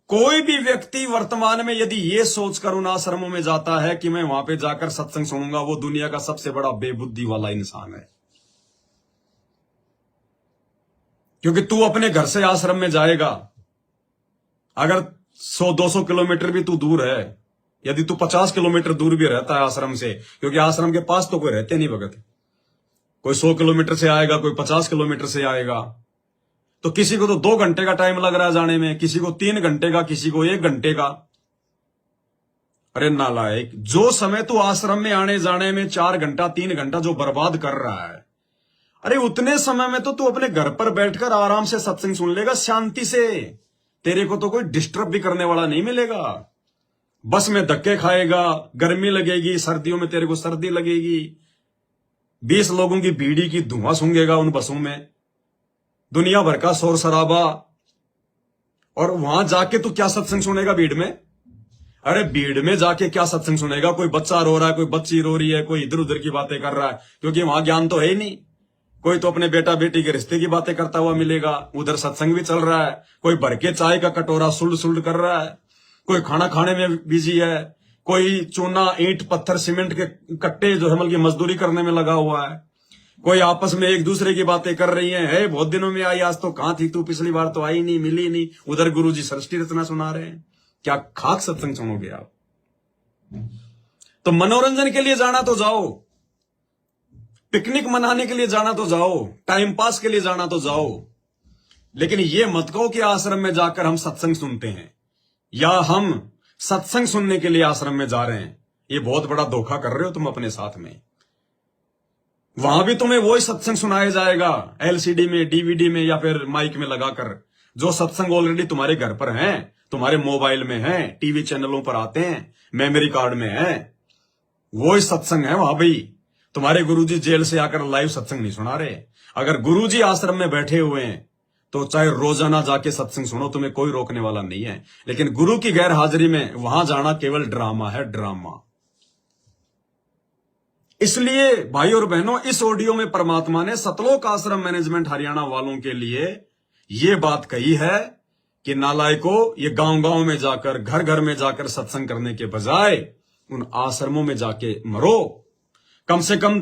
कोई भी व्यक्ति वर्तमान में यदि ये सोचकर उन आश्रमों में जाता है कि मैं वहां पे जाकर सत्संग सुनूंगा, वो दुनिया का सबसे बड़ा बेबुद्धि वाला इंसान है। क्योंकि तू अपने घर से आश्रम में जाएगा, अगर 100-200 किलोमीटर भी तू दूर है, यदि तू 50 किलोमीटर दूर भी रहता है आश्रम से, क्योंकि आश्रम के पास तो कोई रहते नहीं भगत, कोई 100 किलोमीटर से आएगा, कोई 50 किलोमीटर से आएगा, तो किसी को तो 2 घंटे का टाइम लग रहा है जाने में, किसी को 3 घंटे का, किसी को 1 घंटे का। अरे नालायक, जो समय तू आश्रम में आने जाने में 4 घंटा 3 घंटा जो बर्बाद कर रहा है, अरे उतने समय में तो तू अपने घर पर बैठकर आराम से सत्संग सुन लेगा शांति से। तेरे को तो कोई डिस्टर्ब भी करने वाला नहीं मिलेगा। बस में धक्के खाएगा, गर्मी लगेगी, सर्दियों में तेरे को सर्दी लगेगी, 20 लोगों की बीड़ी की धुआं सूंघेगा उन बसों में, दुनिया भर का शोर शराबा। और वहां जाके तू क्या सत्संग सुनेगा भीड़ में? अरे भीड़ में जाके क्या सत्संग सुनेगा? कोई बच्चा रो रहा है, कोई बच्ची रो रही है, कोई इधर उधर की बातें कर रहा है, क्योंकि वहां ज्ञान तो है ही नहीं। कोई तो अपने बेटा बेटी के रिश्ते की बातें करता हुआ मिलेगा, उधर सत्संग भी चल रहा है। कोई भर के चाय का कटोरा सुल्ड सुल्ड कर रहा है, कोई खाना खाने में बिजी है, कोई चूना ईंट पत्थर सीमेंट के कट्टे जो है की मजदूरी करने में लगा हुआ है, कोई आपस में एक दूसरे की बातें कर रही है। है बहुत दिनों में आई, आज तो कहां थी तू, पिछली बार तो आई नहीं, मिली नहीं। उधर गुरुजी सृष्टि रचना सुना रहे हैं। क्या खाक सत्संग सुनोगे आप? तो मनोरंजन के लिए जाना तो जाओ, पिकनिक मनाने के लिए जाना तो जाओ, टाइम पास के लिए जाना तो जाओ, लेकिन ये मत कहो कि आश्रम में जाकर हम सत्संग सुनते हैं या हम सत्संग सुनने के लिए आश्रम में जा रहे हैं। ये बहुत बड़ा धोखा कर रहे हो तुम अपने साथ में। वहां भी तुम्हें वही सत्संग सुनाया जाएगा, एलसीडी में, डीवीडी में या फिर माइक में लगाकर। जो सत्संग ऑलरेडी तुम्हारे घर पर हैं, तुम्हारे मोबाइल में हैं, टीवी चैनलों पर आते हैं, मेमोरी कार्ड में है, वही सत्संग है वहां भी। तुम्हारे गुरुजी जेल से आकर लाइव सत्संग नहीं सुना रहे। अगर गुरुजी आश्रम में बैठे हुए हैं तो चाहे रोजाना जाके सत्संग सुनो, तुम्हें कोई रोकने वाला नहीं है। लेकिन गुरु की गैर हाजिरी में वहां जाना केवल ड्रामा है, ड्रामा। इसलिए भाई और बहनों, इस ऑडियो में परमात्मा ने सतलोक आश्रम मैनेजमेंट हरियाणा वालों के लिए ये बात कही है कि नालायकों, ये गांव गांव में जाकर, घर घर में जाकर सत्संग करने के बजाय उन आश्रमों में जाके मरो। कम से कम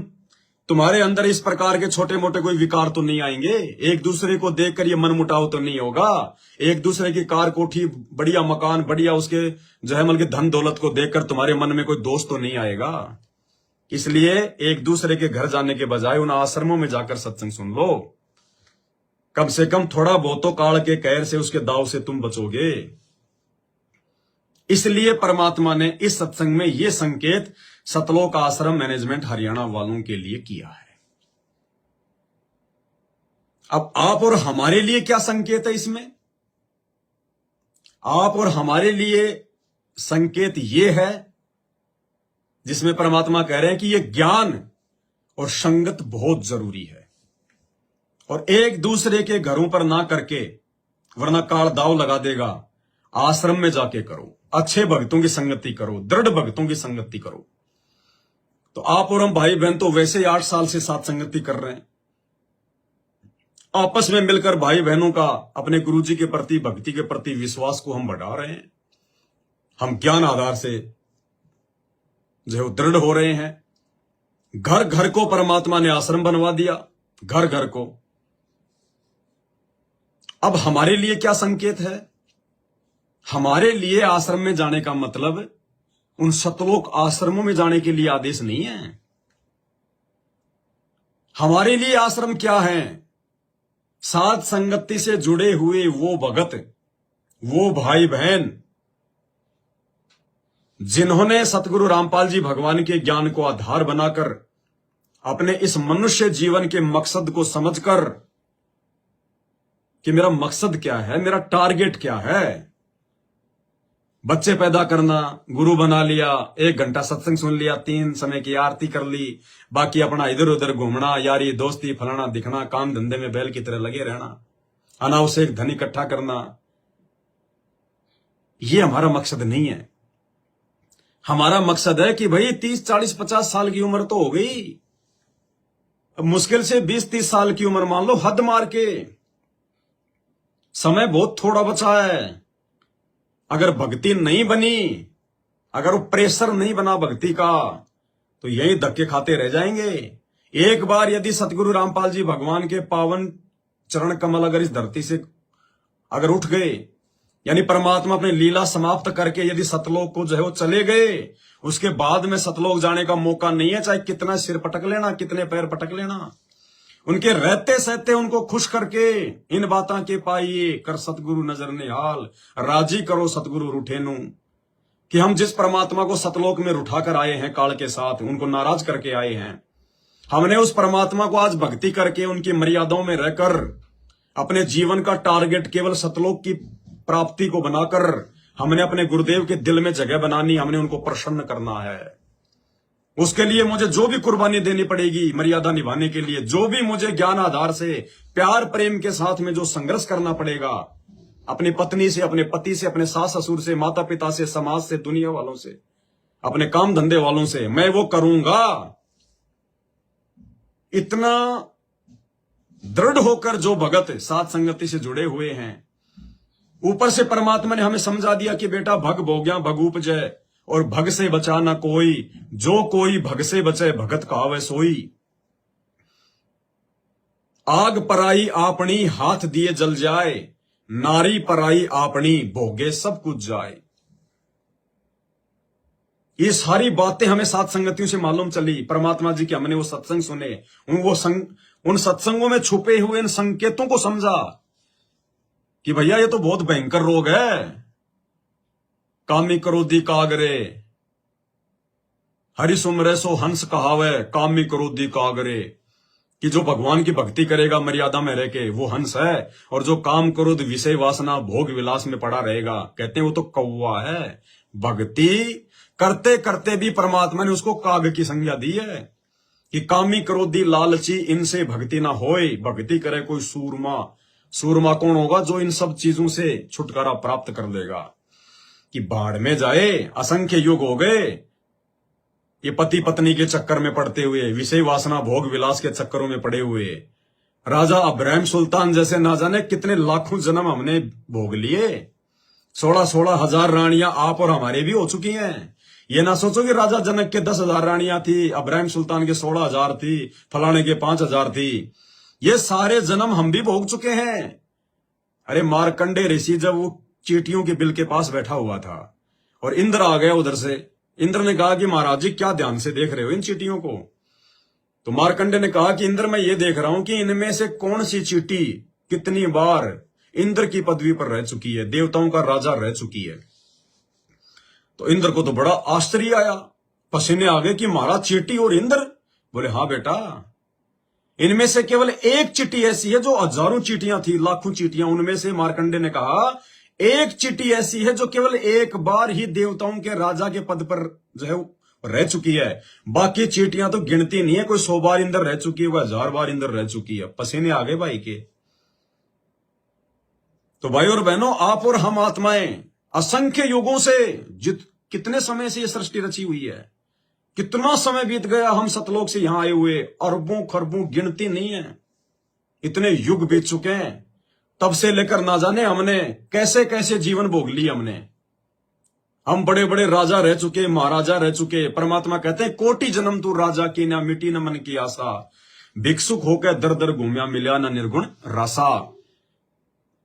तुम्हारे अंदर इस प्रकार के छोटे मोटे कोई विकार तो नहीं आएंगे। एक दूसरे को देखकर ये मनमुटाव तो नहीं होगा। एक दूसरे की कार कोठी, बढ़िया मकान, बढ़िया उसके जो है के धन दौलत को देखकर तुम्हारे मन में कोई दोष तो नहीं आएगा। इसलिए एक दूसरे के घर जाने के बजाय उन आश्रमों में जाकर सत्संग सुन लो। कम से कम थोड़ा बहुत तो काल के कहर से, उसके दाव से तुम बचोगे। इसलिए परमात्मा ने इस सत्संग में यह संकेत सतलोक आश्रम मैनेजमेंट हरियाणा वालों के लिए किया है। अब आप और हमारे लिए क्या संकेत है इसमें? आप और हमारे लिए संकेत यह है जिसमें परमात्मा कह रहे हैं कि यह ज्ञान और संगत बहुत जरूरी है, और एक दूसरे के घरों पर ना करके, वरना काल दाव लगा देगा। आश्रम में जाके करो, अच्छे भक्तों की संगति करो, दृढ़ भक्तों की संगति करो। तो आप और हम भाई बहन तो वैसे ही 8 साल से साथ संगति कर रहे हैं। आपस में मिलकर भाई बहनों का अपने गुरुजी के प्रति, भक्ति के प्रति विश्वास को हम बढ़ा रहे हैं। हम ज्ञान आधार से जो दृढ़ हो रहे हैं। घर घर को परमात्मा ने आश्रम बनवा दिया, घर घर को। अब हमारे लिए क्या संकेत है? हमारे लिए आश्रम में जाने का मतलब उन सतलोक आश्रमों में जाने के लिए आदेश नहीं है। हमारे लिए आश्रम क्या है? साथ संगति से जुड़े हुए वो भगत, वो भाई बहन जिन्होंने सतगुरु रामपाल जी भगवान के ज्ञान को आधार बनाकर अपने इस मनुष्य जीवन के मकसद को समझकर कि मेरा मकसद क्या है, मेरा टारगेट क्या है, बच्चे पैदा करना, गुरु बना लिया, 1 घंटा सत्संग सुन लिया, 3 समय की आरती कर ली, बाकी अपना इधर उधर घूमना, यारी दोस्ती, फलाना दिखना, काम धंधे में बैल की तरह लगे रहना, अनावश्यक धन इकट्ठा करना, ये हमारा मकसद नहीं है। हमारा मकसद है कि भाई 30, 40, 50 साल की उम्र तो हो गई, अब मुश्किल से 20, 30 साल की उम्र मान लो, हद मार के। समय बहुत थोड़ा बचा है। अगर भक्ति नहीं बनी, अगर वो प्रेशर नहीं बना भक्ति का, तो यही धक्के खाते रह जाएंगे। एक बार यदि सतगुरु रामपाल जी भगवान के पावन चरण कमल अगर इस धरती से अगर उठ गए, यानी परमात्मा अपनी लीला समाप्त करके यदि सतलोक को जो है वो चले गए, उसके बाद में सतलोक जाने का मौका नहीं है, चाहे कितना सिर पटक लेना, कितने पैर पटक लेना। उनके रहते सहते उनको खुश करके इन बातां के पाइए कर सतगुरु नजर निहाल, राजी करो सतगुरु रूठेनु। कि हम जिस परमात्मा को सतलोक में उठाकर आए हैं काल के साथ, उनको नाराज करके आए हैं, हमने उस परमात्मा को आज भक्ति करके उनकी मर्यादाओं में रहकर अपने जीवन का टारगेट केवल सतलोक की प्राप्ति को बनाकर हमने अपने गुरुदेव के दिल में जगह बनानी, हमने उनको प्रसन्न करना है। उसके लिए मुझे जो भी कुर्बानी देनी पड़ेगी मर्यादा निभाने के लिए, जो भी मुझे ज्ञान आधार से प्यार प्रेम के साथ में जो संघर्ष करना पड़ेगा, अपनी पत्नी से, अपने पति से, अपने सास ससुर से, माता पिता से, समाज से, दुनिया वालों से, अपने काम धंधे वालों से, मैं वो करूंगा। इतना दृढ़ होकर जो भगत साथ संगति से जुड़े हुए हैं, ऊपर से परमात्मा ने हमें समझा दिया कि बेटा भग भोग्या भग उपजय, और भग से बचा ना कोई, जो कोई भग से बचे भगत कहावे सोई। आग पराई आपनी हाथ दिए जल जाए, नारी पराई आपनी भोगे सब कुछ जाए। ये सारी बातें हमें साथ संगतियों से मालूम चली, परमात्मा जी के हमने वो सत्संग सुने, उन सत्संगों में छुपे हुए इन संकेतों को समझा कि भैया ये तो बहुत भयंकर रोग है। कामी क्रोधी कागरे, हरि सुमरे सो हंस कहावे, कामी क्रोधी कागरे। कि जो भगवान की भक्ति करेगा मर्यादा में रह के, वो हंस है, और जो काम क्रोध विषय वासना भोग विलास में पड़ा रहेगा, कहते हैं वो तो कौवा है। भक्ति करते करते भी परमात्मा ने उसको काग की संज्ञा दी है कि कामी क्रोधी लालची इनसे भक्ति ना होए, भक्ति करे कोई सूरमा। सूरमा कौन होगा? जो इन सब चीजों से छुटकारा प्राप्त कर लेगा। कि बाढ़ में जाए, असंख्य युग हो गए ये पति पत्नी के चक्कर में पड़ते हुए, विषय वासना भोग विलास के चक्करों में पड़े हुए। राजा अब्राहिम सुल्तान जैसे ना जाने कितने लाखों जन्म हमने भोग लिए। 16-16 हजार रानियां आप और हमारे भी हो चुकी हैं। ये ना सोचो कि राजा जनक के 10,000 रानियां थी, अब्राहिम सुल्तान के 16,000 थी, फलाने के 5,000 थी। ये सारे जन्म हम भी भोग चुके हैं। अरे मार्कंडे ऋषि जब वो चींटियों के बिल के पास बैठा हुआ था और इंद्र आ गया उधर से, इंद्र ने कहा कि महाराज जी क्या ध्यान से देख रहे हो इन चींटियों को? तो मार्कंडे ने कहा कि इंद्र मैं ये देख रहा हूं कि इनमें से कौन सी चींटी कितनी बार इंद्र की पदवी पर रह चुकी है, देवताओं का राजा रह चुकी है। तो इंद्र को तो बड़ा आश्चर्य आया, पसीने आ गए कि महाराज चींटी और इंद्र? बोले हाँ बेटा, इनमें से केवल एक चींटी ऐसी है जो हजारों चींटियां थी, लाखों चींटियां, उनमें से मार्कंडे ने कहा एक चींटी ऐसी है जो केवल एक बार ही देवताओं के राजा के पद पर जो है रह चुकी है। बाकी चींटियां तो गिनती नहीं है, कोई 100 बार इंद्र रह चुकी है, कोई 1000 बार इंद्र रह चुकी है। पसीने आ गए भाई के। तो भाई और बहनों, आप और हम आत्माएं असंख्य युगों से कितने समय से ये सृष्टि रची हुई है, कितना समय बीत गया हम सतलोक से यहां आए हुए, अरबों खरबों गिनती नहीं है, इतने युग बीत चुके हैं। तब से लेकर ना जाने हमने कैसे कैसे जीवन भोग लिए। हम बड़े बड़े राजा रह चुके, महाराजा रह चुके। परमात्मा कहते हैं कोटि जन्म तू राजा की ना मिटी न मन की आशा, भिक्षुक होकर दर दर घूमिया मिला न निर्गुण रसा।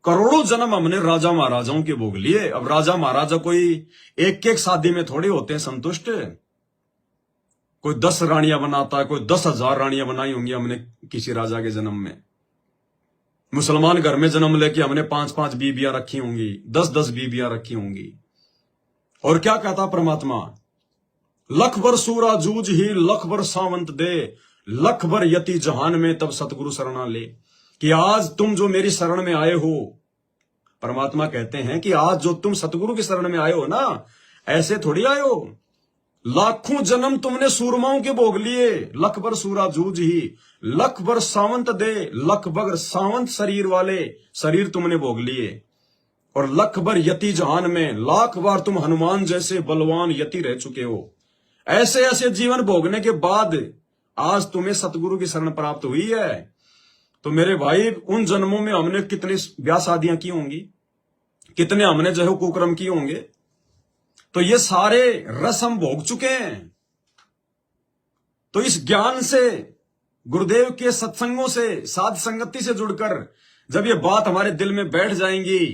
करोड़ों जन्म हमने राजा महाराजाओं के भोग लिए। अब राजा महाराजा कोई एक एक शादी में थोड़े होते हैं संतुष्ट। कोई 10 रानियां बनाता है, कोई 10,000 रानियां बनाई होंगी हमने किसी राजा के जन्म में। मुसलमान घर में जन्म लेके हमने 5-5 बीबियां रखी होंगी, 10-10 बीबियां रखी होंगी। और क्या कहता परमात्मा? लख बर सूरा जूझ ही लख बर सावंत दे, लख बर यति जहान में तब सतगुरु शरणा ले। कि आज तुम जो मेरी शरण में आए हो, परमात्मा कहते हैं कि आज जो तुम सतगुरु की शरण में आए हो ना, ऐसे थोड़ी आए हो। लाखों जन्म तुमने सूरमाओं के भोग लिए, लख बर सूरा जूझ ही लख बर सावंत दे, लख बर सावंत शरीर वाले शरीर तुमने भोग लिए। और लख बर यति जहान में लाख बार तुम हनुमान जैसे बलवान यति रह चुके हो। ऐसे ऐसे जीवन भोगने के बाद आज तुम्हें सतगुरु की शरण प्राप्त हुई है। तो मेरे भाई, उन जन्मों में हमने कितनी ब्याह शादियां की होंगी, कितने हमने जो है कुकर्म किए होंगे। तो ये सारे रस हम भोग चुके हैं। तो इस ज्ञान से, गुरुदेव के सत्संगों से, साध संगति से जुड़कर जब ये बात हमारे दिल में बैठ जाएंगी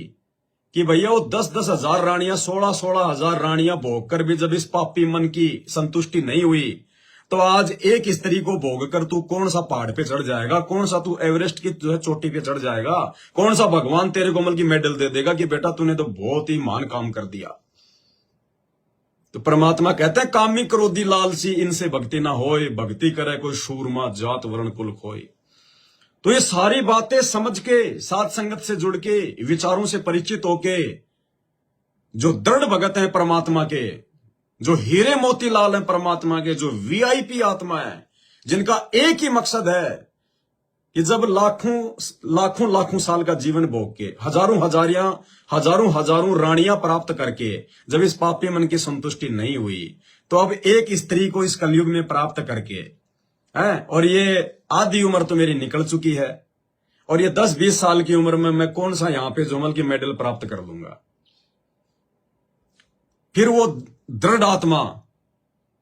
कि भैया वो 10-10 हजार रानियां, 16-16 हजार रानियां भोग कर भी जब इस पापी मन की संतुष्टि नहीं हुई, तो आज एक स्त्री को भोग कर तू कौन सा पहाड़ पे चढ़ जाएगा, कौन सा तू एवरेस्ट की जो है चोटी पे चढ़ जाएगा, कौन सा भगवान तेरे को की मेडल दे देगा कि बेटा तूने तो बहुत ही महान काम कर दिया। तो परमात्मा कहते हैं कामी क्रोधी लालसी इनसे भक्ति ना होए, भक्ति करे कोई शूरमा जात वर्ण कुल खोए। तो ये सारी बातें समझ के, साथ संगत से जुड़ के, विचारों से परिचित होके, जो दृढ़ भगत हैं परमात्मा के, जो हीरे मोतीलाल हैं परमात्मा के, जो वीआईपी आत्मा है, जिनका एक ही मकसद है कि जब लाखों साल का जीवन भोग के, हजारों रानियां प्राप्त करके जब इस पापी मन की संतुष्टि नहीं हुई, तो अब एक स्त्री को इस कलयुग में प्राप्त करके है, और ये आधी उम्र तो मेरी निकल चुकी है, और ये 10-20 साल की उम्र में मैं कौन सा यहां पे जोमल की मेडल प्राप्त कर लूंगा। फिर वो दृढ़ आत्मा,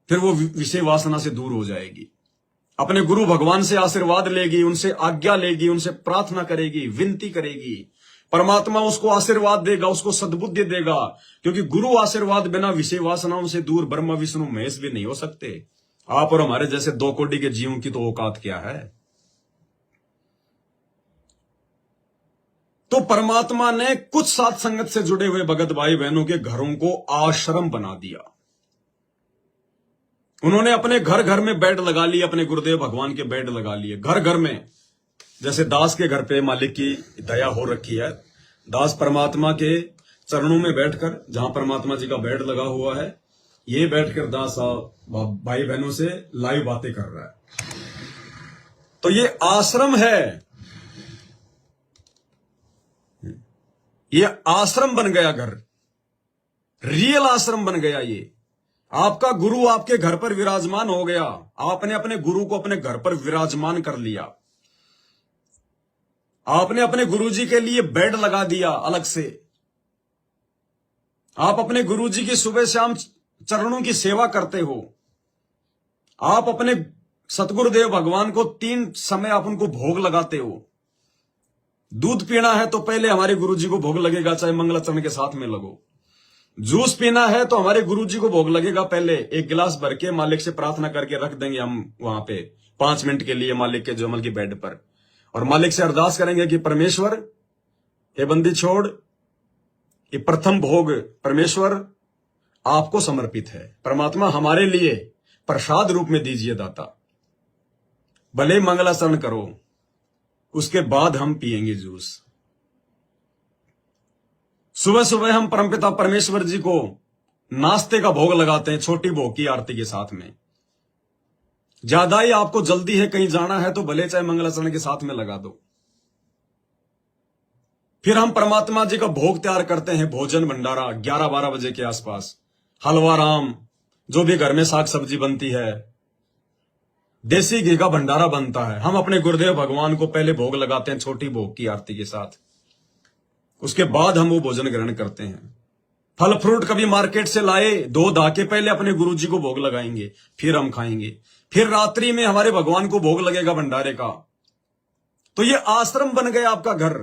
फिर वो विषय वासना से दूर हो जाएगी, अपने गुरु भगवान से आशीर्वाद लेगी, उनसे आज्ञा लेगी, उनसे प्रार्थना करेगी, विनती करेगी। परमात्मा उसको आशीर्वाद देगा, उसको सद्बुद्धि देगा, क्योंकि गुरु आशीर्वाद बिना विषय वासनाओं से दूर ब्रह्मा विष्णु महेश भी नहीं हो सकते। आप और हमारे जैसे 2 कोटि के जीवों की तो औकात क्या है। तो परमात्मा ने कुछ साथ संगत से जुड़े हुए भगत भाई बहनों के घरों को आश्रम बना दिया। उन्होंने अपने घर घर में बेड लगा लिए, अपने गुरुदेव भगवान के बेड लगा लिए घर घर में। जैसे दास के घर पे मालिक की दया हो रखी है, दास परमात्मा के चरणों में बैठकर, जहां परमात्मा जी का बेड लगा हुआ है, ये बैठकर दास भाई बहनों से लाइव बातें कर रहा है। तो ये आश्रम है, ये आश्रम बन गया, घर रियल आश्रम बन गया। ये आपका गुरु आपके घर पर विराजमान हो गया, आपने अपने गुरु को अपने घर पर विराजमान कर लिया, आपने अपने गुरुजी के लिए बेड लगा दिया अलग से, आप अपने गुरुजी की सुबह शाम चरणों की सेवा करते हो, आप अपने सतगुरुदेव भगवान को 3 समय आप उनको भोग लगाते हो। दूध पीना है तो पहले हमारे गुरुजी को भोग लगेगा, चाहे मंगलाचरण के साथ में लगो। जूस पीना है तो हमारे गुरुजी को भोग लगेगा, पहले 1 गिलास भर के मालिक से प्रार्थना करके रख देंगे हम वहां पे 5 मिनट के लिए मालिक के जोमल की बेड पर, और मालिक से अरदास करेंगे कि परमेश्वर ये बंदी छोड़, ये प्रथम भोग परमेश्वर आपको समर्पित है, परमात्मा हमारे लिए प्रसाद रूप में दीजिए दाता, भले मंगलाचरण करो, उसके बाद हम पिएंगे जूस। सुबह सुबह हम परमपिता परमेश्वर जी को नाश्ते का भोग लगाते हैं, छोटी भोग की आरती के साथ में। ज्यादा ही आपको जल्दी है, कहीं जाना है, तो भले चाहे मंगलाचरण के साथ में लगा दो। फिर हम परमात्मा जी का भोग तैयार करते हैं, भोजन भंडारा 11-12 बजे के आसपास, हलवा राम, जो भी घर में साग सब्जी बनती है, देसी घी का भंडारा बनता है, हम अपने गुरुदेव भगवान को पहले भोग लगाते हैं छोटी भोग की आरती के साथ। उसके बाद हम वो भोजन ग्रहण करते हैं। फल फ्रूट कभी मार्केट से लाए, 2 धाके पहले अपने गुरुजी को भोग लगाएंगे, फिर हम खाएंगे। फिर रात्रि में हमारे भगवान को भोग लगेगा भंडारे का। तो ये आश्रम बन गया आपका घर।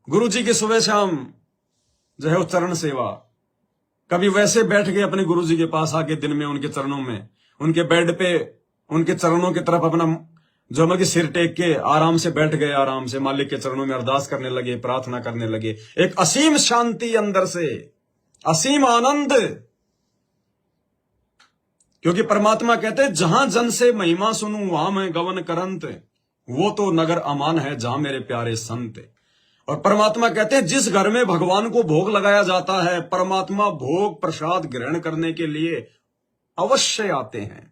गुरुजी की सुबह शाम जो है चरण सेवा, कभी वैसे बैठ गए अपने गुरुजी के पास आके दिन में, उनके चरणों में, उनके बेड पे, उनके चरणों की तरफ अपना जो हम सिर टेक के आराम से बैठ गए, आराम से मालिक के चरणों में अरदास करने लगे, प्रार्थना करने लगे। एक असीम शांति अंदर से, असीम आनंद, क्योंकि परमात्मा कहते हैं जहां जन से महिमा सुनूं वहां मैं गवन करंत, वो तो नगर अमान है जहां मेरे प्यारे संत। और परमात्मा कहते हैं जिस घर में भगवान को भोग लगाया जाता है, परमात्मा भोग प्रसाद ग्रहण करने के लिए अवश्य आते हैं,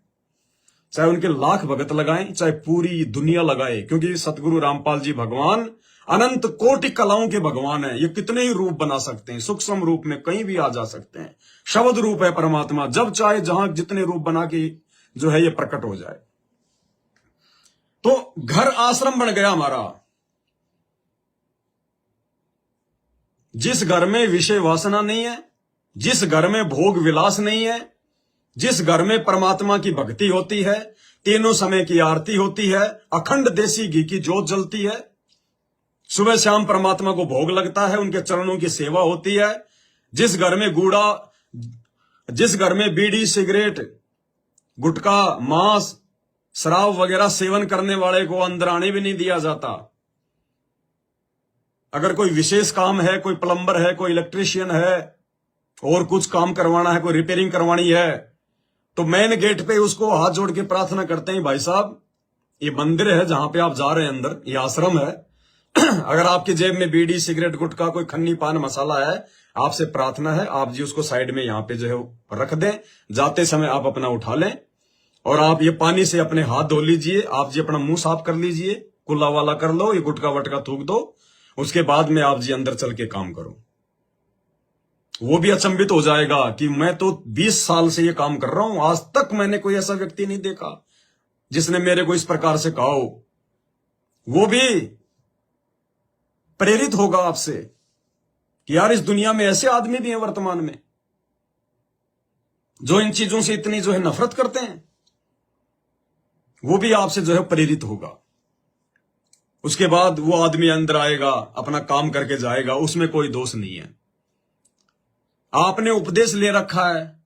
चाहे उनके लाख भगत लगाएं, चाहे पूरी दुनिया लगाए, क्योंकि सतगुरु रामपाल जी भगवान अनंत कोटि कलाओं के भगवान है। ये कितने ही रूप बना सकते हैं, सूक्ष्म रूप में कहीं भी आ जा सकते हैं। शब्द रूप है परमात्मा, जब चाहे जहां जितने रूप बना के जो है ये प्रकट हो जाए। तो घर आश्रम बन गया हमारा। जिस घर में विषय वासना नहीं है, जिस घर में भोग विलास नहीं है, जिस घर में परमात्मा की भक्ति होती है, तीनों समय की आरती होती है, अखंड देसी घी की जोत जलती है, सुबह शाम परमात्मा को भोग लगता है, उनके चरणों की सेवा होती है, जिस घर में बीड़ी सिगरेट गुटखा मांस शराब वगैरह सेवन करने वाले को अंदर आने भी नहीं दिया जाता। अगर कोई विशेष काम है, कोई प्लम्बर है, कोई इलेक्ट्रीशियन है, और कुछ काम करवाना है, कोई रिपेयरिंग करवानी है, तो मेन गेट पे उसको हाथ जोड़ के प्रार्थना करते हैं, भाई साहब ये मंदिर है जहां पे आप जा रहे हैं, अंदर ये आश्रम है, अगर आपकी जेब में बीड़ी सिगरेट गुटखा कोई खन्नी पान मसाला है, आपसे प्रार्थना है आप जी उसको साइड में यहां पे जो है रख दें, जाते समय आप अपना उठा लें, और आप ये पानी से अपने हाथ धो लीजिए, आप जी अपना मुंह साफ कर लीजिए, कुल्ला वाला कर लो, ये गुटका वटका थूक दो, उसके बाद में आप जी अंदर चल के काम करो। वो भी अचंभित हो जाएगा कि मैं तो 20 साल से ये काम कर रहा हूं, आज तक मैंने कोई ऐसा व्यक्ति नहीं देखा जिसने मेरे को इस प्रकार से कहा हो। वो भी प्रेरित होगा आपसे कि यार इस दुनिया में ऐसे आदमी भी हैं वर्तमान में जो इन चीजों से इतनी जो है नफरत करते हैं। वो भी आपसे जो है प्रेरित होगा। उसके बाद वो आदमी अंदर आएगा, अपना काम करके जाएगा, उसमें कोई दोष नहीं है। आपने उपदेश ले रखा है,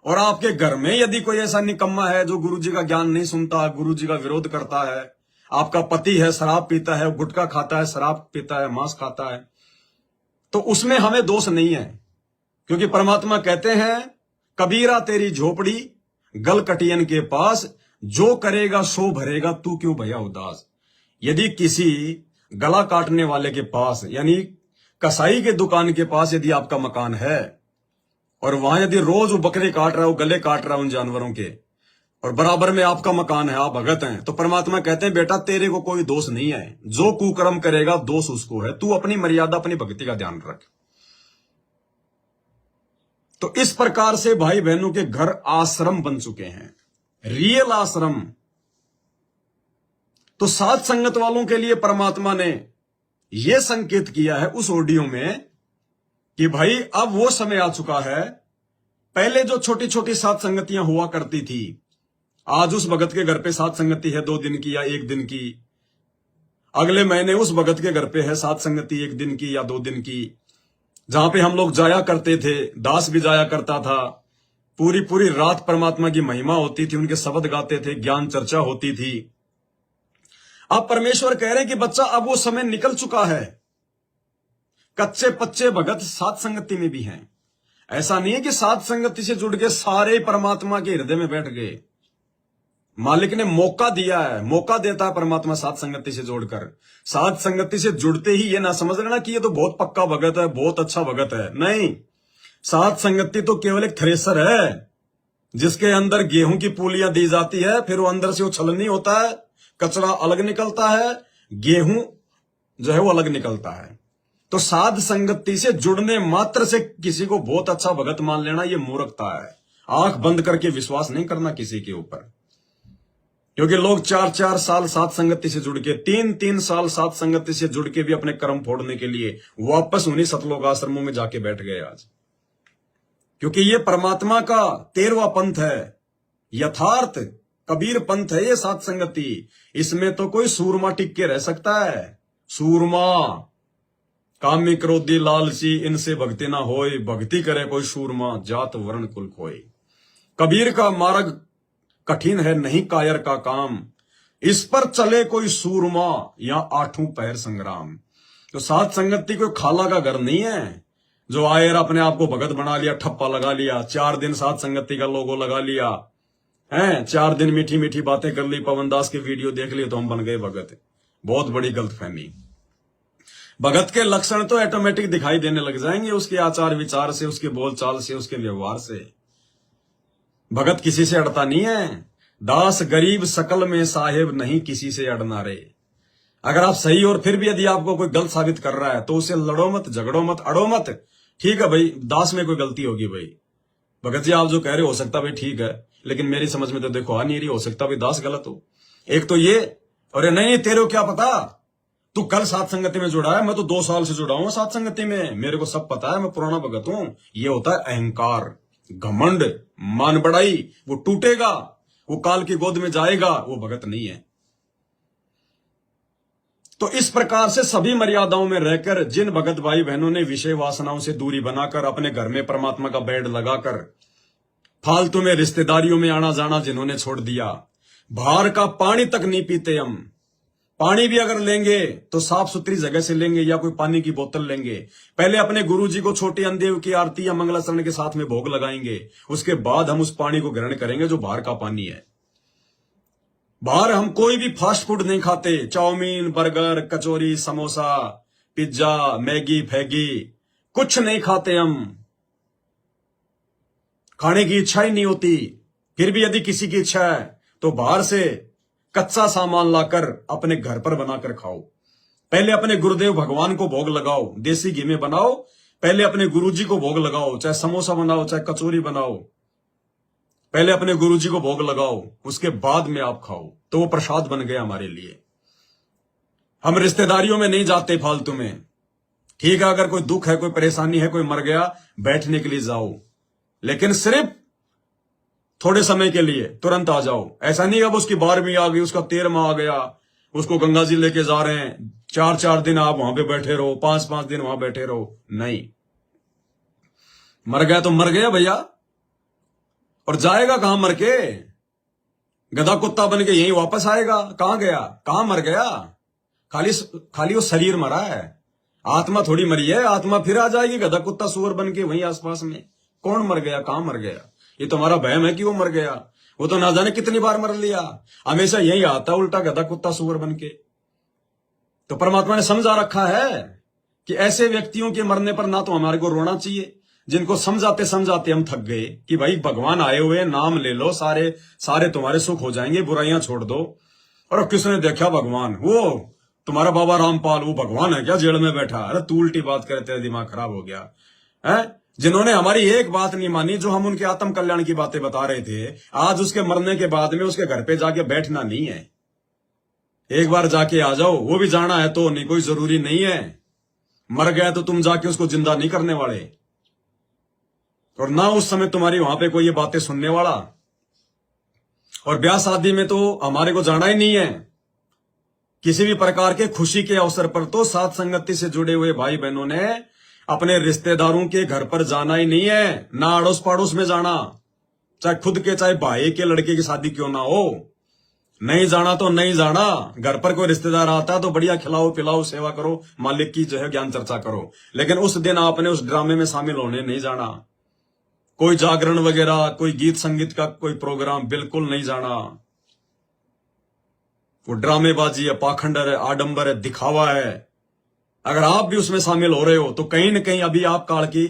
और आपके घर में यदि कोई ऐसा निकम्मा है जो गुरुजी का ज्ञान नहीं सुनता, गुरुजी का विरोध करता है, आपका पति है शराब पीता है, गुटखा खाता है, शराब पीता है, मांस खाता है, तो उसमें हमें दोष नहीं है, क्योंकि परमात्मा कहते हैं कबीरा तेरी झोपड़ी गल कटियन के पास, जो करेगा सो भरेगा, तू क्यों भैया उदास। यदि किसी गला काटने वाले के पास, यानी कसाई के दुकान के पास यदि आपका मकान है, और वहां यदि रोज वो बकरे काट रहा है, वो गले काट रहा है उन जानवरों के, और बराबर में आपका मकान है, आप भगत हैं, तो परमात्मा कहते हैं बेटा तेरे को कोई दोष नहीं है, जो कुकर्म करेगा दोष उसको है, तू अपनी मर्यादा अपनी भक्ति का ध्यान रख। तो इस प्रकार से भाई बहनों के घर आश्रम बन चुके हैं, रियल आश्रम। तो साथ संगत वालों के लिए परमात्मा ने यह संकेत किया है उस ऑडियो में कि भाई अब वो समय आ चुका है। पहले जो छोटी छोटी साथ संगतियां हुआ करती थी, आज उस भगत के घर पे साथ संगति है 2 दिन की या 1 दिन की, अगले महीने उस भगत के घर पे है साथ संगति 1 दिन की या 2 दिन की, जहां पे हम लोग जाया करते थे, दास भी जाया करता था, पूरी पूरी रात परमात्मा की महिमा होती थी, उनके शब्द गाते थे, ज्ञान चर्चा होती थी। अब परमेश्वर कह रहे हैं कि बच्चा अब वो समय निकल चुका है, कच्चे पच्चे भगत साथ संगति में भी हैं। ऐसा नहीं है कि साथ संगति से जुड़ के सारे परमात्मा के हृदय में बैठ गए। मालिक ने मौका दिया है, मौका देता है परमात्मा साथ संगति से जोड़कर। साथ संगति से जुड़ते ही ये ना समझ लेना कि ये तो बहुत पक्का भगत है, बहुत अच्छा भगत है। नहीं, साथ संगति तो केवल एक थ्रेसर है जिसके अंदर गेहूं की पूलियां दी जाती है, फिर वो अंदर से वो छलनी होता है, कचरा अलग निकलता है, गेहूं जो है वो अलग निकलता है। तो साध संगति से जुड़ने मात्र से किसी को बहुत अच्छा भगत मान लेना ये मूर्खता है। आंख बंद करके विश्वास नहीं करना किसी के ऊपर, क्योंकि लोग 4-4 साल साथ संगति से जुड़ के, 3-3 साल साथ संगति से जुड़ के भी अपने कर्म फोड़ने के लिए वापस उन्हीं सतलोक आश्रमों में जाके बैठ गए आज। क्योंकि ये परमात्मा का 13वां पंथ है, यथार्थ कबीर पंथ है ये साथ संगति। इसमें तो कोई सूरमा टिक के रह सकता है। सूरमा कामी क्रोधी लालची इनसे भक्ति ना होए, भक्ति करे कोई सूरमा जात वर्ण कुल खोए। कबीर का मार्ग कठिन है नहीं कायर का काम, इस पर चले कोई सूरमा या 8 पहर संग्राम। तो साथ संगति कोई खाला का घर नहीं है जो आए और अपने आप को भगत बना लिया, ठप्पा लगा लिया, 4 दिन साथ संगति का लोगो लगा लिया है, 4 दिन मीठी मीठी बातें कर ली, पवन दास के वीडियो देख लिए तो हम बन गए भगत। बहुत बड़ी गलतफहमी। भगत के लक्षण तो ऑटोमेटिक दिखाई देने लग जाएंगे उसके आचार विचार से, उसके बोलचाल से, उसके व्यवहार से। भगत किसी से अड़ता नहीं है। दास गरीब सकल में साहेब नहीं किसी से अड़ना रे। अगर आप सही और फिर भी यदि आपको कोई गलत साबित कर रहा है तो उसे लड़ो मत, झगड़ो मत, अड़ो मत। ठीक है भाई, दास में कोई गलती होगी भाई, भगत जी आप जो कह रहे हो सकता भाई ठीक है, लेकिन मेरी समझ में तो देखो आ नहीं रही, हो सकता भाई दास गलत हो। एक तो ये, और नहीं तेरे को क्या पता, तू कल सात संगति में जुड़ा है, मैं तो 2 साल से जुड़ा हूं सात संगति में, मेरे को सब पता है, मैं पुराना भगत हूं। ये होता है अहंकार, घमंड, मान बढ़ाई। वो टूटेगा, वो काल की गोद में जाएगा, वो भगत नहीं है। तो इस प्रकार से सभी मर्यादाओं में रहकर जिन भगत भाई बहनों ने विषय वासनाओं से दूरी बनाकर अपने घर में परमात्मा का बेड लगाकर फालतू में रिश्तेदारियों में आना जाना जिन्होंने छोड़ दिया, बाहर का पानी तक नहीं पीते हम। पानी भी अगर लेंगे तो साफ सुथरी जगह से लेंगे या कोई पानी की बोतल लेंगे। पहले अपने गुरुजी को छोटे अंधेव की आरती या मंगलाचरण के साथ में भोग लगाएंगे, उसके बाद हम उस पानी को ग्रहण करेंगे जो बाहर का पानी है। बाहर हम कोई भी फास्ट फूड नहीं खाते, चाउमीन, बर्गर, कचौरी, समोसा, पिज्जा, मैगी, फैगी, कुछ नहीं खाते हम। खाने की इच्छा ही नहीं होती। फिर भी यदि किसी की इच्छा है तो बाहर से कच्चा सामान लाकर अपने घर पर बनाकर खाओ। पहले अपने गुरुदेव भगवान को भोग लगाओ, देसी घी में बनाओ, पहले अपने गुरुजी को भोग लगाओ, चाहे समोसा बनाओ चाहे कचौरी बनाओ, पहले अपने गुरुजी को भोग लगाओ, उसके बाद में आप खाओ, तो वो प्रसाद बन गया हमारे लिए। हम रिश्तेदारियों में नहीं जाते फालतू में। ठीक है, अगर कोई दुख है, कोई परेशानी है, कोई मर गया, बैठने के लिए जाओ, लेकिन सिर्फ थोड़े समय के लिए, तुरंत आ जाओ। ऐसा नहीं अब उसकी 12वीं आ गई, उसका 13वां आ गया, उसको गंगा जी लेके जा रहे हैं, 4-4 दिन आप वहां पे बैठे रहो, 5-5 दिन वहां बैठे रहो। नहीं, मर गया तो मर गया भैया, और जाएगा कहां मर के? गधा कुत्ता बन के यहीं वापस आएगा। कहां गया, कहां मर गया? खाली वो शरीर मरा है, आत्मा थोड़ी मरी है। आत्मा फिर आ जाएगी गधा कुत्ता सुअर बन के वहीं आसपास में। कौन मर गया, कहां मर गया? ये तो हमारा वहम है कि वो मर गया। वो तो ना जाने कितनी बार मर लिया, हमेशा यही आता उल्टा गधा कुत्ता सुअर बन के। तो परमात्मा ने समझा रखा है कि ऐसे व्यक्तियों के मरने पर ना तो हमारे को रोना चाहिए, जिनको समझाते समझाते हम थक गए कि भाई भगवान आए हुए, नाम ले लो, सारे तुम्हारे सुख हो जाएंगे, बुराइयां छोड़ दो। और किसने देखा भगवान? वो तुम्हारा बाबा रामपाल, वो भगवान है क्या जेल में बैठा? अरे तू उल्टी बात करे, तेरा दिमाग खराब हो गया है। जिन्होंने हमारी एक बात नहीं मानी, जो हम उनके आत्म कल्याण की बातें बता रहे थे, आज उसके मरने के बाद में उसके घर पे जाके बैठना नहीं है। एक बार जाके आ जाओ, वो भी जाना है तो नहीं, कोई जरूरी नहीं है। मर गया तो तुम जाके उसको जिंदा नहीं करने वाले, और ना उस समय तुम्हारी वहां पे कोई ये बातें सुनने वाला। और ब्याह शादी में तो हमारे को जाना ही नहीं है। किसी भी प्रकार के खुशी के अवसर पर तो साथ संगति से जुड़े हुए भाई बहनों ने अपने रिश्तेदारों के घर पर जाना ही नहीं है, ना अड़ोस पड़ोस में जाना, चाहे खुद के चाहे भाई के लड़के की शादी क्यों ना हो। नहीं जाना तो नहीं जाना। घर पर कोई रिश्तेदार आता है तो बढ़िया खिलाओ पिलाओ, सेवा करो, मालिक की जो है ज्ञान चर्चा करो, लेकिन उस दिन आपने उस ड्रामे में शामिल होने नहीं जाना। कोई जागरण वगैरह, कोई गीत संगीत का कोई प्रोग्राम बिल्कुल नहीं जाना। वो ड्रामेबाजी है, पाखंड है, आडंबर है, दिखावा है। अगर आप भी उसमें शामिल हो रहे हो तो कहीं न कहीं अभी आप काल की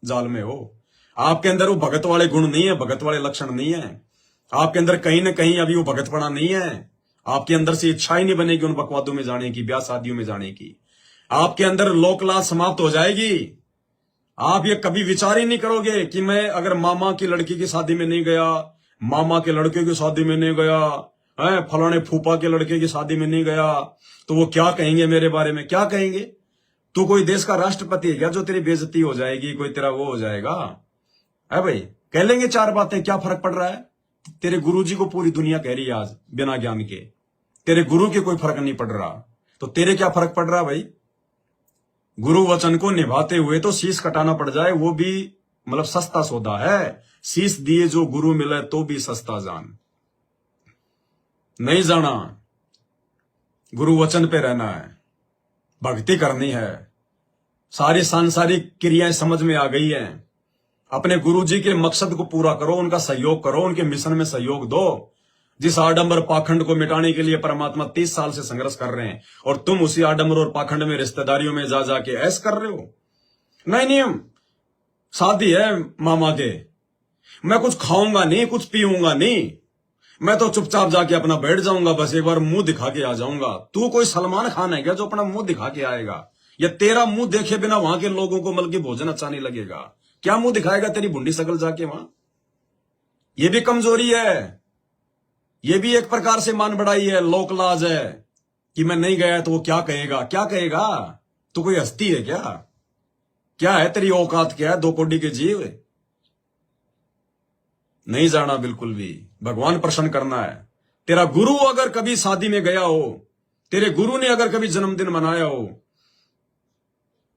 जाल में हो। आपके अंदर वो भगत वाले गुण नहीं है, भगत वाले लक्षण नहीं है। आपके अंदर कहीं न कहीं अभी वो भगतपना नहीं है। आपके अंदर से इच्छा ही नहीं बनेगी उन बकवादों में जाने की, ब्याह शादियों में जाने की। आपके अंदर लोकलाज समाप्त हो जाएगी। आप ये कभी विचार ही नहीं करोगे कि मैं अगर मामा की लड़की की शादी में नहीं गया, मामा के लड़के की शादी में नहीं गया, फलाने फूफा के लड़के की शादी में नहीं गया, तो वो क्या कहेंगे मेरे बारे में? क्या कहेंगे? तू कोई देश का राष्ट्रपति है क्या जो तेरी बेइज्जती हो जाएगी, कोई तेरा वो हो जाएगा? है भाई, कह लेंगे 4 बातें, क्या फर्क पड़ रहा है? तेरे गुरुजी को पूरी दुनिया कह रही है आज बिना ज्ञान के। तेरे गुरु के कोई फर्क नहीं पड़ रहा, तो तेरे क्या फर्क पड़ रहा भाई? गुरु वचन को निभाते हुए तो शीश कटाना पड़ जाए, वो भी मतलब सस्ता सौदा है। शीश दिए जो गुरु मिले तो भी सस्ता जान। नहीं जाना, गुरु वचन पे रहना है, भक्ति करनी है। सारी सांसारिक क्रियाएं समझ में आ गई हैं। अपने गुरुजी के मकसद को पूरा करो, उनका सहयोग करो, उनके मिशन में सहयोग दो। जिस आडंबर पाखंड को मिटाने के लिए परमात्मा 30 साल से संघर्ष कर रहे हैं, और तुम उसी आडंबर और पाखंड में रिश्तेदारियों में जा जाके ऐस कर रहे हो। नहीं, हम शादी है मामा के, मैं कुछ खाऊंगा नहीं, कुछ पीऊंगा नहीं, मैं तो चुपचाप जाके अपना बैठ जाऊंगा, बस एक बार मुंह दिखा के आ जाऊंगा। तू कोई सलमान खान है क्या जो अपना मुंह दिखा के आएगा? या तेरा मुंह देखे बिना वहां के लोगों को मतलब कि भोजन अच्छा नहीं लगेगा? क्या मुंह दिखाएगा तेरी भुंडी शकल जाके वहां? ये भी कमजोरी है, ये भी एक प्रकार से मान बढ़ाई है, लोकलाज है। कि मैं नहीं गया तो वो क्या कहेगा, क्या कहेगा? तू कोई हस्ती है क्या? क्या है तेरी औकात, क्या है? 2 कौड़ी के जीव। नहीं जाना बिल्कुल भी, भगवान प्रसन्न करना है। तेरा गुरु अगर कभी शादी में गया हो, तेरे गुरु ने अगर कभी जन्मदिन मनाया हो,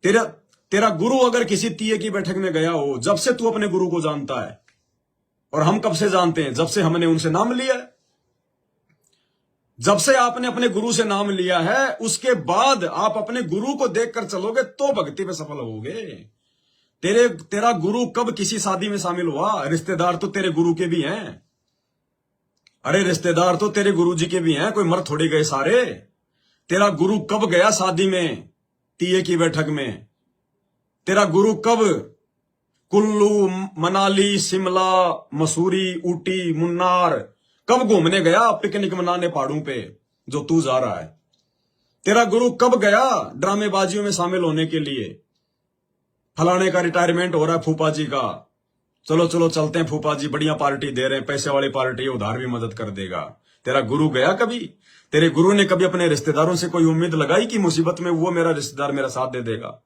तेरा गुरु अगर किसी तीये की बैठक में गया हो, जब से तू अपने गुरु को जानता है, और हम कब से जानते हैं? जब से हमने उनसे नाम लिया है। जब से आपने अपने गुरु से नाम लिया है, उसके बाद आप अपने गुरु को देखकर चलोगे तो भक्ति में सफल होगे। तेरा गुरु कब किसी शादी में शामिल हुआ? रिश्तेदार तो तेरे गुरु के भी हैं। अरे रिश्तेदार तो तेरे गुरु जी के भी हैं, कोई मर थोड़ी गए सारे। तेरा गुरु कब गया शादी में, तीये की बैठक में? तेरा गुरु कब कुल्लू, मनाली, शिमला, मसूरी, ऊटी, मुन्नार कब घूमने गया, पिकनिक मनाने पहाड़ों पे, जो तू जा रहा है? तेरा गुरु कब गया ड्रामेबाजियों में शामिल होने के लिए? फलाने का रिटायरमेंट हो रहा है, फूफा जी का, चलो चलो चलते हैं, फूफा जी बढ़िया पार्टी दे रहे हैं, पैसे वाली पार्टी, उधार भी मदद कर देगा। तेरा गुरु गया कभी? तेरे गुरु ने कभी अपने रिश्तेदारों से कोई उम्मीद लगाई कि मुसीबत में वो मेरा रिश्तेदार मेरा साथ दे देगा?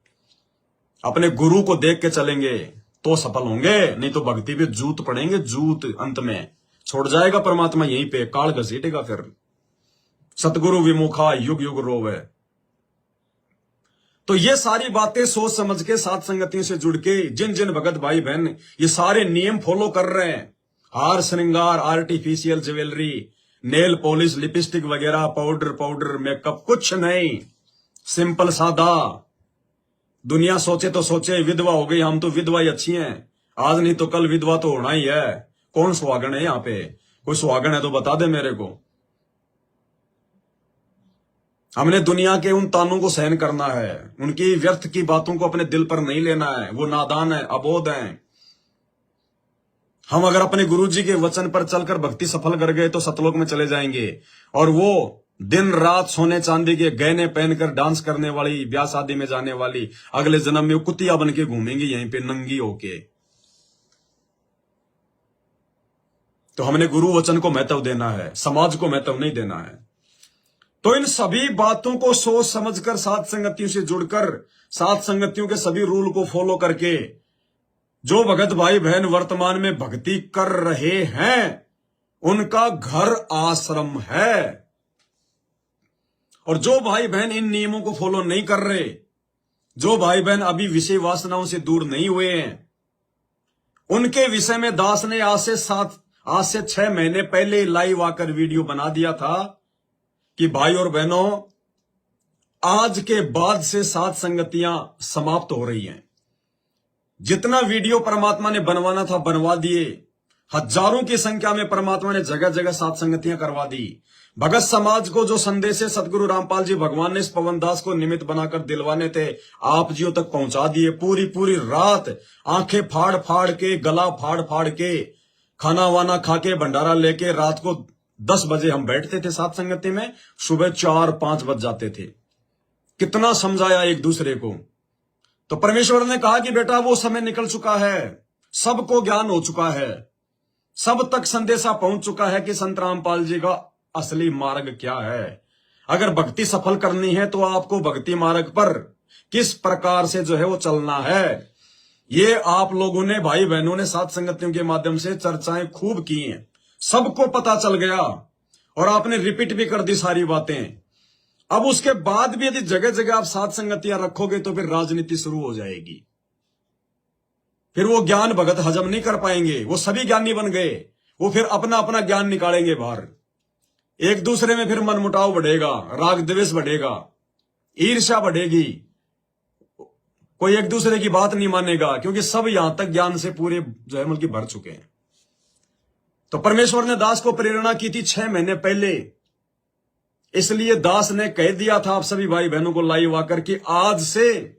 अपने गुरु को देख के चलेंगे तो सफल होंगे, नहीं तो भक्ति पे जूत पड़ेंगे, जूत अंत में छोड़ जाएगा परमात्मा यहीं पे, काल घसीटेगा फिर। सतगुरु विमुखा युग युग रोवे। तो ये सारी बातें सोच समझ के, साथ संगतियों से जुड़ के, जिन जिन भगत भाई बहन ये सारे नियम फॉलो कर रहे हैं, हार श्रृंगार, artificial jewellery, nail polish, lipstick वगैरह, पाउडर मेकअप, कुछ नहीं, सिंपल सादा। दुनिया सोचे तो सोचे विधवा हो गई, हम तो विधवा ही अच्छी हैं, आज नहीं तो कल विधवा तो होना ही है। कौन सुहागन है यहाँ पे? कोई सुहागन है तो बता दे मेरे को। हमने दुनिया के उन तानों को सहन करना है, उनकी व्यर्थ की बातों को अपने दिल पर नहीं लेना है, वो नादान है, अबोध है। हम अगर अपने गुरु जी के वचन पर चलकर भक्ति सफल कर गए तो सतलोक में चले जाएंगे, और वो दिन रात सोने चांदी के गहने पहनकर डांस करने वाली, ब्याह शादी में जाने वाली, अगले जन्म में कुतिया बन के घूमेंगी यहीं पे नंगी होके। तो हमने गुरु वचन को महत्व देना है, समाज को महत्व नहीं देना है। तो इन सभी बातों को सोच समझकर, साथ संगतियों से जुड़कर, साथ संगतियों के सभी रूल को फॉलो करके, जो भगत भाई बहन वर्तमान में भक्ति कर रहे हैं, उनका घर आश्रम है। और जो भाई बहन इन नियमों को फॉलो नहीं कर रहे, जो भाई बहन अभी विषय वासनाओं से दूर नहीं हुए हैं, उनके विषय में दास ने आज से 6 महीने पहले लाइव आकर वीडियो बना दिया था कि भाई और बहनों, आज के बाद से साथ संगतियां समाप्त हो रही हैं। जितना वीडियो परमात्मा ने बनवाना था बनवा दिए, हजारों की संख्या में परमात्मा ने जगह जगह साथ संगतियां करवा दी। भगत समाज को जो संदेश सतगुरु रामपाल जी भगवान ने इस पवन दास को निमित्त बनाकर दिलवाने थे, आप जियों तक पहुंचा दिए। पूरी पूरी रात आंखें फाड़ फाड़ के, गला फाड़ फाड़ के, खाना वाना खा के, भंडारा लेके, रात को 10 बजे हम बैठते थे साथ संगति में, सुबह 4-5 बज जाते थे। कितना समझाया एक दूसरे को। तो परमेश्वर ने कहा कि बेटा वो समय निकल चुका है, सबको ज्ञान हो चुका है, सब तक संदेशा पहुंच चुका है कि संत रामपाल जी का असली मार्ग क्या है। अगर भक्ति सफल करनी है तो आपको भक्ति मार्ग पर किस प्रकार से जो है वो चलना है, ये आप लोगों ने, भाई बहनों ने साथ संगतियों के माध्यम से चर्चाएं खूब की हैं, सबको पता चल गया, और आपने रिपीट भी कर दी सारी बातें। अब उसके बाद भी यदि जगह जगह आप साथ संगतियां रखोगे तो फिर राजनीति शुरू हो जाएगी। फिर वो ज्ञान भगत हजम नहीं कर पाएंगे, वो सभी ज्ञानी बन गए, वो फिर अपना अपना ज्ञान निकालेंगे बाहर। एक दूसरे में फिर मनमुटाव बढ़ेगा, राग द्वेष बढ़ेगा, ईर्ष्या बढ़ेगी, कोई एक दूसरे की बात नहीं मानेगा, क्योंकि सब यहां तक ज्ञान से पूरे जो है बल्कि भर चुके हैं। तो परमेश्वर ने दास को प्रेरणा की थी 6 महीने पहले, इसलिए दास ने कह दिया था आप सभी भाई बहनों को लाइव आकर कि आज से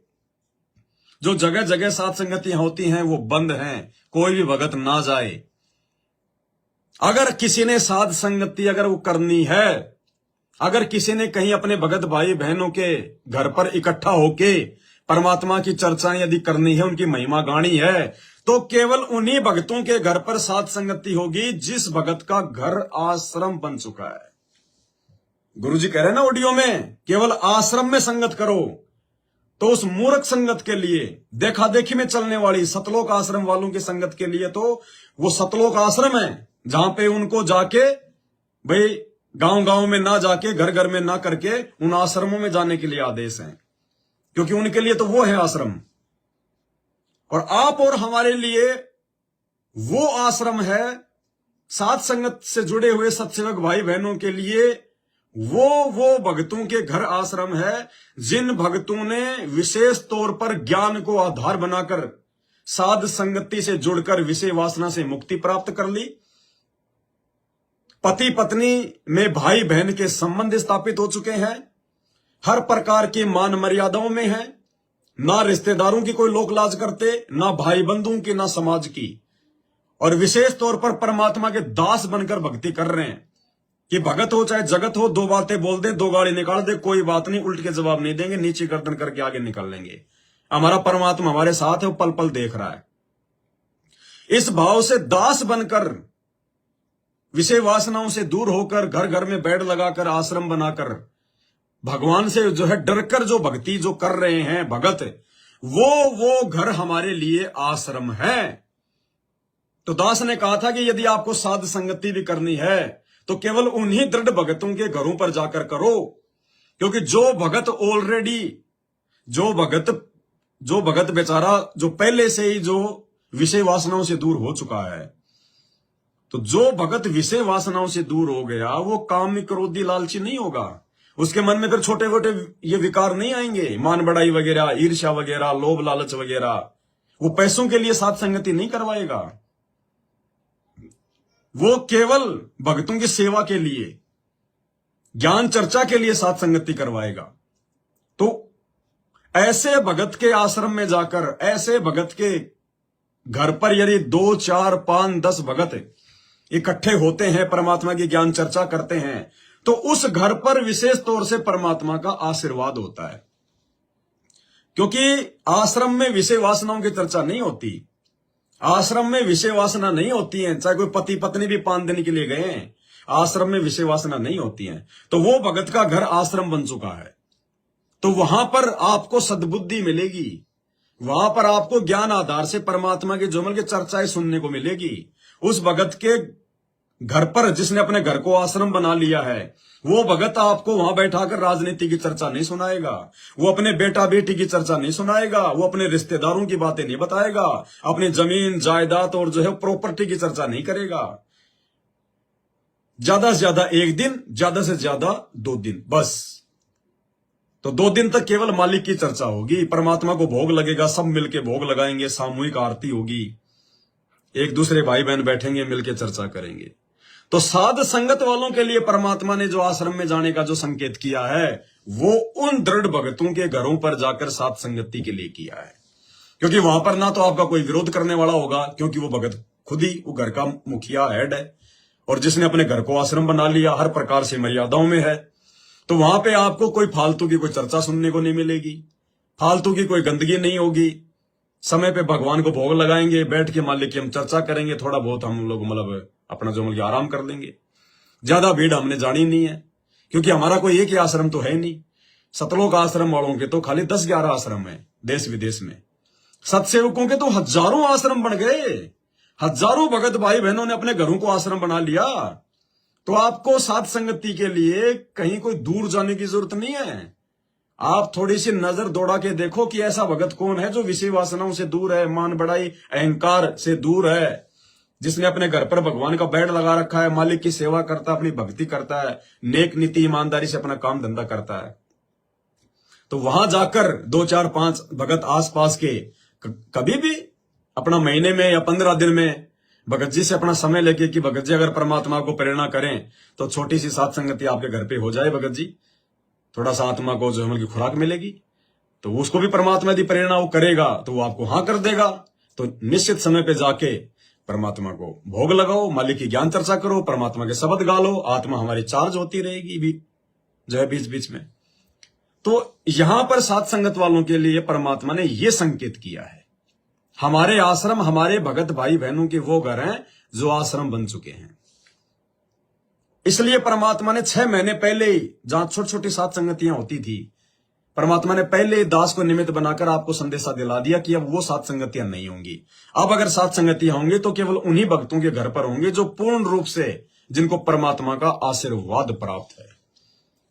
जो जगह जगह साथ संगतियां होती हैं वो बंद हैं, कोई भी भगत ना जाए। अगर किसी ने साध संगति अगर वो करनी है, अगर किसी ने कहीं अपने भगत भाई बहनों के घर पर इकट्ठा होके परमात्मा की चर्चाएं यदि करनी है, उनकी महिमा गानी है, तो केवल उन्हीं भक्तों के घर पर साध संगति होगी जिस भगत का घर आश्रम बन चुका है। गुरुजी कह रहे हैं ना ऑडियो में, केवल आश्रम में संगत करो। तो उस मूर्ख संगत के लिए, देखा देखी में चलने वाली सतलोक आश्रम वालों की संगत के लिए तो वो सतलोक आश्रम है, जहां पे उनको जाके भाई गांव गांव में ना जाके, घर घर में ना करके उन आश्रमों में जाने के लिए आदेश है, क्योंकि उनके लिए तो वो है आश्रम। और आप और हमारे लिए वो आश्रम है, साथ संगत से जुड़े हुए सत्सेवक भाई बहनों के लिए वो भक्तों के घर आश्रम है, जिन भक्तों ने विशेष तौर पर ज्ञान को आधार बनाकर साध संगति से जुड़कर विषय वासना से मुक्ति प्राप्त कर ली। पति पत्नी में भाई बहन के संबंध स्थापित हो चुके हैं, हर प्रकार की मान मर्यादाओं में है, ना रिश्तेदारों की कोई लोक लाज करते, ना भाई बंधुओं की, ना समाज की, और विशेष तौर पर परमात्मा के दास बनकर भक्ति कर रहे हैं कि भगत हो चाहे जगत हो, दो बातें बोल दे, दो गाली निकाल दे, कोई बात नहीं, उल्ट के जवाब नहीं देंगे, नीचे गर्दन करके आगे निकल लेंगे। हमारा परमात्मा हमारे साथ है, वो पल पल देख रहा है। इस भाव से दास बनकर, विषय वासनाओं से दूर होकर, घर घर में बेड लगाकर, आश्रम बनाकर, भगवान से जो है डरकर जो भक्ति जो कर रहे हैं भगत, वो घर हमारे लिए आश्रम है। तो दास ने कहा था कि यदि आपको साध संगति भी करनी है तो केवल उन्हीं दृढ़ भगतों के घरों पर जाकर करो, क्योंकि जो भगत ऑलरेडी, जो भगत बेचारा जो पहले से ही जो विषय वासनाओं से दूर हो चुका है, तो जो भगत विषय वासनाओं से दूर हो गया वो कामी क्रोधी लालची नहीं होगा। उसके मन में फिर छोटे मोटे ये विकार नहीं आएंगे, मान बढ़ाई वगैरह, ईर्ष्या वगैरह, लोभ लालच वगैरह। वो पैसों के लिए साथ संगति नहीं करवाएगा, वो केवल भक्तों की सेवा के लिए, ज्ञान चर्चा के लिए साथ संगति करवाएगा। तो ऐसे भगत के आश्रम में जाकर, ऐसे भगत के घर पर यदि 2, 4, 5, 10 भगत इकट्ठे होते हैं, परमात्मा की ज्ञान चर्चा करते हैं, तो उस घर पर विशेष तौर से परमात्मा का आशीर्वाद होता है। क्योंकि आश्रम में विषय वासनाओं की चर्चा नहीं होती, आश्रम में विषय वासना नहीं होती है। चाहे कोई पति पत्नी भी 5 दिन के लिए गए हैं, आश्रम में विषय वासना नहीं होती है। तो वो भगत का घर आश्रम बन चुका है, तो वहां पर आपको सद्बुद्धि मिलेगी, वहां पर आपको ज्ञान आधार से परमात्मा के जुमल की चर्चाएं सुनने को मिलेगी। उस भगत के घर पर, जिसने अपने घर को आश्रम बना लिया है, वो भगत आपको वहां बैठाकर राजनीति की चर्चा नहीं सुनाएगा, वो अपने बेटा बेटी की चर्चा नहीं सुनाएगा, वो अपने रिश्तेदारों की बातें नहीं बताएगा, अपनी जमीन जायदाद और जो है प्रॉपर्टी की चर्चा नहीं करेगा। ज्यादा से ज्यादा 1 दिन, ज्यादा से ज्यादा 2 दिन, बस। तो 2 दिन तक केवल मालिक की चर्चा होगी, परमात्मा को भोग लगेगा, सब मिलके भोग लगाएंगे, सामूहिक आरती होगी, एक दूसरे भाई बहन बैठेंगे, मिलके चर्चा करेंगे। तो साध संगत वालों के लिए परमात्मा ने जो आश्रम में जाने का जो संकेत किया है, वो उन दृढ़ भगतों के घरों पर जाकर साध संगति के लिए किया है। क्योंकि वहां पर ना तो आपका कोई विरोध करने वाला होगा, क्योंकि वो भगत खुद ही वो घर का मुखिया हेड है, और जिसने अपने घर को आश्रम बना लिया, हर प्रकार से मर्यादाओं में है। तो वहां पे आपको कोई फालतू की कोई चर्चा सुनने को नहीं मिलेगी, फालतू की कोई गंदगी नहीं होगी। समय पे भगवान को भोग लगाएंगे, बैठ के मालिक की हम चर्चा करेंगे, थोड़ा बहुत हम लोग मतलब अपना जो मतलब आराम कर लेंगे। ज्यादा भीड़ हमने जानी नहीं है, क्योंकि हमारा कोई एक ही आश्रम तो है नहीं। सतलोक आश्रम वालों के तो खाली 10-11 आश्रम है देश विदेश में, सत्सेवकों के तो हजारों आश्रम बन गए, हजारों भगत भाई बहनों ने अपने घरों को आश्रम बना लिया। तो आपको साथ संगति के लिए कहीं कोई दूर जाने की जरूरत नहीं है। आप थोड़ी सी नजर दौड़ा के देखो कि ऐसा भगत कौन है जो विषय वासनाओं से दूर है, मान बढ़ाई अहंकार से दूर है, जिसने अपने घर पर भगवान का बेड लगा रखा है, मालिक की सेवा करता है, अपनी भक्ति करता है, नेक नीति ईमानदारी से अपना काम धंधा करता है। तो वहां जाकर 2, 4, 5 भगत आसपास के कभी भी अपना महीने में या 15 दिन में भगत जी से अपना समय लेके कि भगत जी अगर परमात्मा को प्रेरणा करें तो छोटी सी साथ संगति आपके घर पे हो जाए, भगत जी थोड़ा सा आत्मा को जो है खुराक मिलेगी, तो उसको भी परमात्मा यदि प्रेरणा वो करेगा तो वो आपको हाँ कर देगा। तो निश्चित समय पे जाके परमात्मा को भोग लगाओ, मालिक की ज्ञान चर्चा करो, परमात्मा के शब्द गा लो, आत्मा हमारी चार्ज होती रहेगी भी जो है बीच बीच में। तो यहां पर साथ संगत वालों के लिए परमात्मा ने यह संकेत किया है। हमारे आश्रम, हमारे भगत भाई बहनों के वो घर हैं जो आश्रम बन चुके हैं। इसलिए परमात्मा ने 6 महीने पहले ही, जहां छोटी छोटी सात संगतियां होती थी, परमात्मा ने पहले दास को निमित्त बनाकर आपको संदेशा दिला दिया कि अब वो सात संगतियां नहीं होंगी। अब अगर सात संगतियां होंगी तो केवल उन्हीं भक्तों के घर पर होंगे जो पूर्ण रूप से, जिनको परमात्मा का आशीर्वाद प्राप्त है,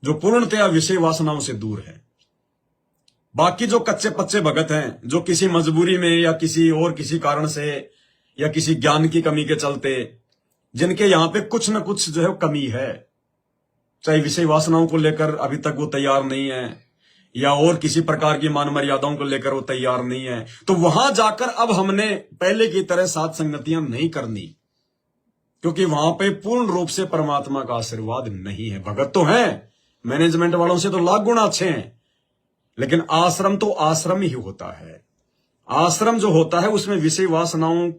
जो पूर्णतया विषय वासनाओं से दूर है। बाकी जो कच्चे पच्चे भगत हैं, जो किसी मजबूरी में या किसी और किसी कारण से या किसी ज्ञान की कमी के चलते, जिनके यहां पे कुछ ना कुछ जो है कमी है, चाहे विषय वासनाओं को लेकर अभी तक वो तैयार नहीं है, या और किसी प्रकार की मान मर्यादाओं को लेकर वो तैयार नहीं है, तो वहां जाकर अब हमने पहले की तरह सात संगतियां नहीं करनी, क्योंकि वहां पे पूर्ण रूप से परमात्मा का आशीर्वाद नहीं है। भगत तो हैं, मैनेजमेंट वालों से तो लाख गुना अच्छे हैं, लेकिन आश्रम तो आश्रम ही होता है। आश्रम जो होता है उसमें विषय वासनाओं